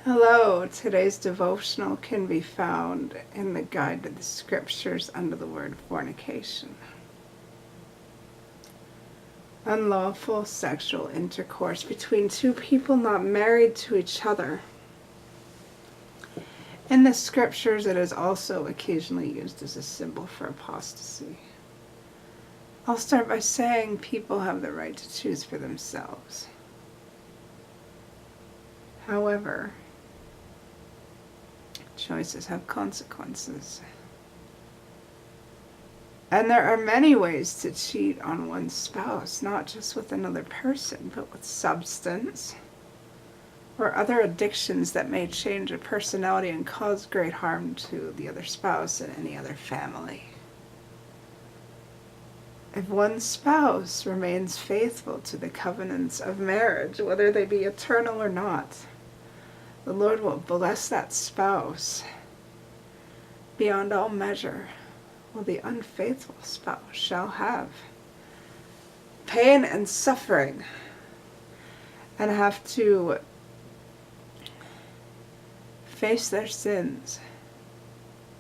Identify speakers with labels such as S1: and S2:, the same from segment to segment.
S1: Hello, today's devotional can be found in the guide to the scriptures under the word fornication. Unlawful sexual intercourse between two people not married to each other. In the scriptures, it is also occasionally used as a symbol for apostasy. I'll start by saying people have the right to choose for themselves. However, choices have consequences. And there are many ways to cheat on one's spouse, not just with another person, but with substance or other addictions that may change a personality and cause great harm to the other spouse and any other family. If one spouse remains faithful to the covenants of marriage, whether they be eternal or not, the Lord will bless that spouse beyond all measure, while the unfaithful spouse shall have pain and suffering and have to face their sins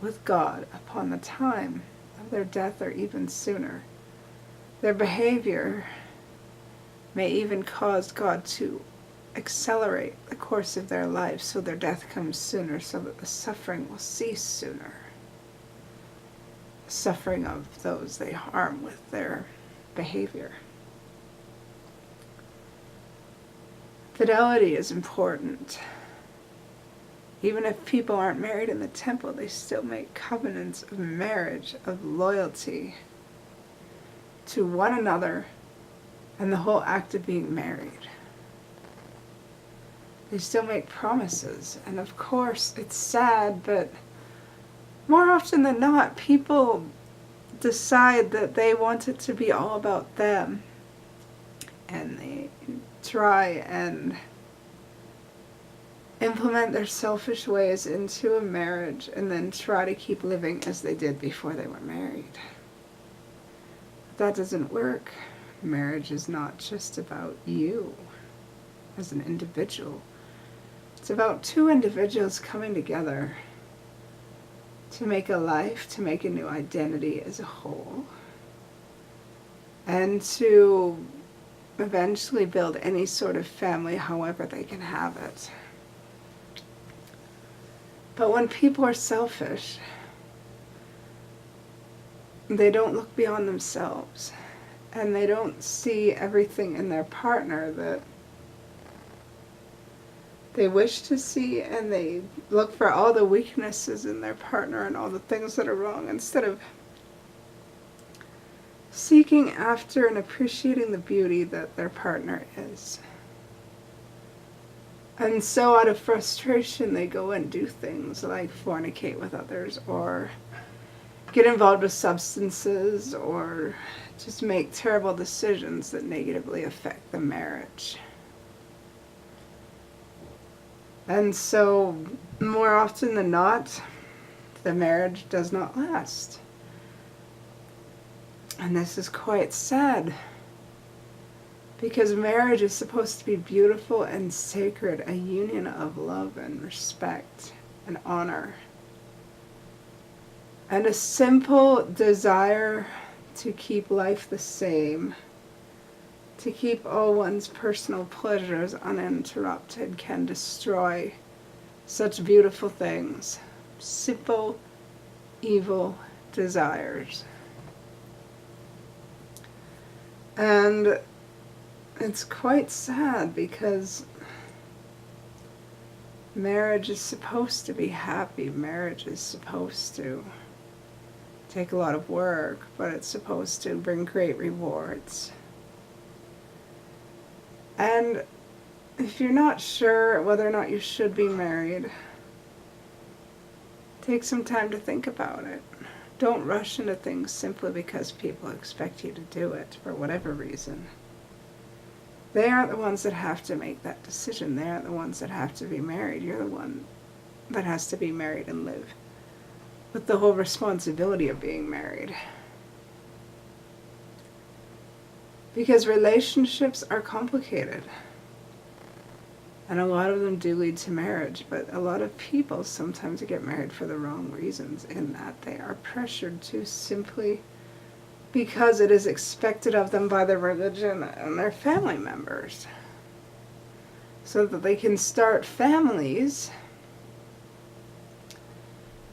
S1: with God upon the time of their death or even sooner. Their behavior may even cause God to accelerate the course of their life so their death comes sooner, so that the suffering will cease sooner. The suffering of those they harm with their behavior. Fidelity is important. Even if people aren't married in the temple, they still make covenants of marriage, of loyalty to one another and the whole act of being married. They still make promises, and of course it's sad, but more often than not, people decide that they want it to be all about them, and they try and implement their selfish ways into a marriage and then try to keep living as they did before they were married. That doesn't work. Marriage is not just about you as an individual. It's about two individuals coming together to make a life, to make a new identity as a whole, and to eventually build any sort of family however they can have it. But when people are selfish, they don't look beyond themselves, and they don't see everything in their partner that they wish to see, and they look for all the weaknesses in their partner and all the things that are wrong, instead of seeking after and appreciating the beauty that their partner is. And so out of frustration, they go and do things like fornicate with others, or get involved with substances, or just make terrible decisions that negatively affect the marriage. And so, more often than not, the marriage does not last. And this is quite sad, because marriage is supposed to be beautiful and sacred, a union of love and respect and honor, and a simple desire to keep life the same, to keep all one's personal pleasures uninterrupted, can destroy such beautiful things. Simple, evil desires. And it's quite sad, because marriage is supposed to be happy. Marriage is supposed to take a lot of work, but it's supposed to bring great rewards. And if you're not sure whether or not you should be married, take some time to think about it. Don't rush into things simply because people expect you to do it for whatever reason. They aren't the ones that have to make that decision. They aren't the ones that have to be married. You're the one that has to be married and live with the whole responsibility of being married. Because relationships are complicated. And a lot of them do lead to marriage, but a lot of people sometimes get married for the wrong reasons, in that they are pressured to simply because it is expected of them by their religion and their family members, so that they can start families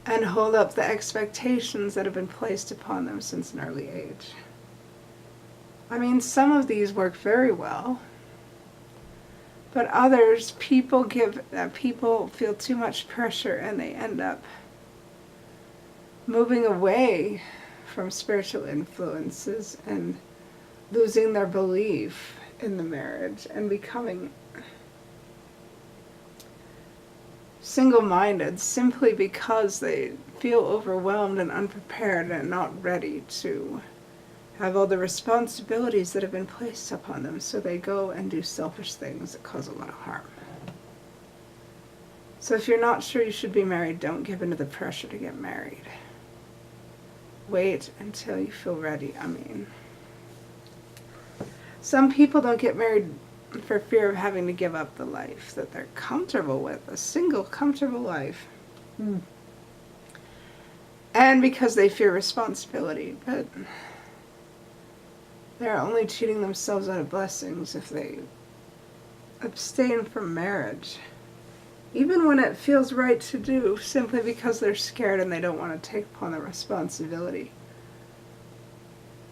S1: and hold up the expectations that have been placed upon them since an early age. I mean, some of these work very well, but others, people feel too much pressure and they end up moving away from spiritual influences and losing their belief in the marriage and becoming single-minded simply because they feel overwhelmed and unprepared and not ready to have all the responsibilities that have been placed upon them, so they go and do selfish things that cause a lot of harm. So if you're not sure you should be married, don't give into the pressure to get married. Wait until you feel ready. I mean, some people don't get married for fear of having to give up the life that they're comfortable with, a single comfortable life. And because they fear responsibility, but they're only cheating themselves out of blessings if they abstain from marriage, even when it feels right to do, simply because they're scared and they don't want to take upon the responsibility.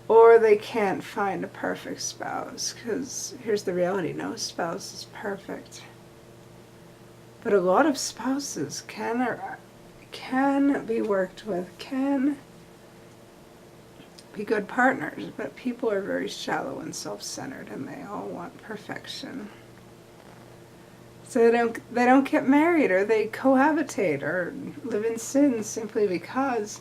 S1: Or they can't find a perfect spouse, because here's the reality, no spouse is perfect. But a lot of spouses can be worked with, can be good partners, but people are very shallow and self-centered and they all want perfection. So they don't get married, or they cohabitate or live in sin simply because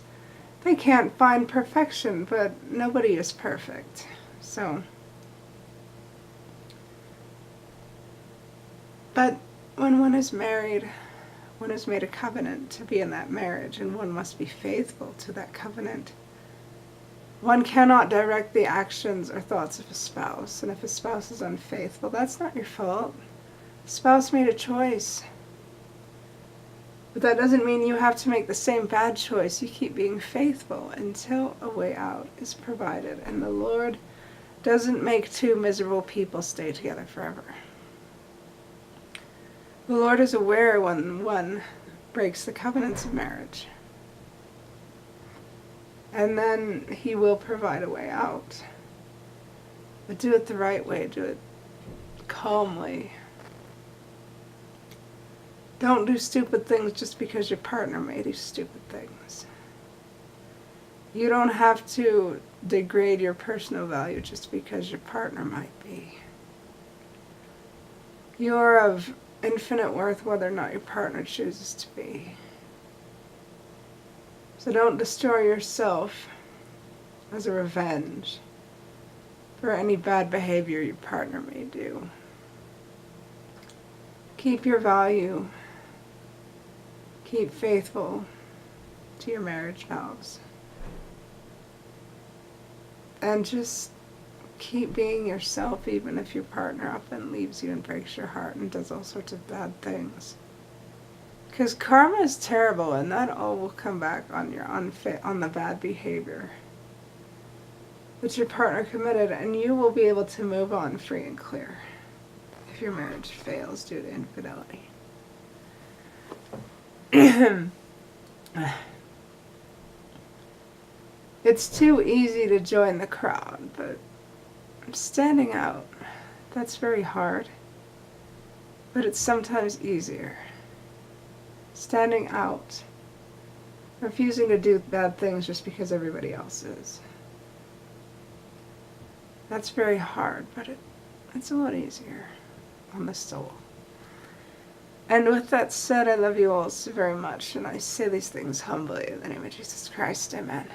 S1: they can't find perfection, but nobody is perfect. So, but when one is married, one has made a covenant to be in that marriage, and one must be faithful to that covenant. One cannot direct the actions or thoughts of a spouse, and if a spouse is unfaithful, that's not your fault. The spouse made a choice. But that doesn't mean you have to make the same bad choice. You keep being faithful until a way out is provided. And the Lord doesn't make two miserable people stay together forever. The Lord is aware when one breaks the covenants of marriage. And then He will provide a way out. But do it the right way. Do it calmly. Don't do stupid things just because your partner may do stupid things. You don't have to degrade your personal value just because your partner might be. You are of infinite worth whether or not your partner chooses to be. So don't destroy yourself as a revenge for any bad behavior your partner may do. Keep your value. Keep faithful to your marriage vows. And just keep being yourself even if your partner often leaves you and breaks your heart and does all sorts of bad things. Because karma is terrible, and that all will come back on your on the bad behavior that your partner committed, and you will be able to move on free and clear if your marriage fails due to infidelity. It's too easy to join the crowd, but standing out, that's very hard. But it's sometimes easier. Standing out, refusing to do bad things just because everybody else is. That's very hard, but it's a lot easier on the soul. And with that said, I love you all so very much, and I say these things humbly in the name of Jesus Christ. Amen.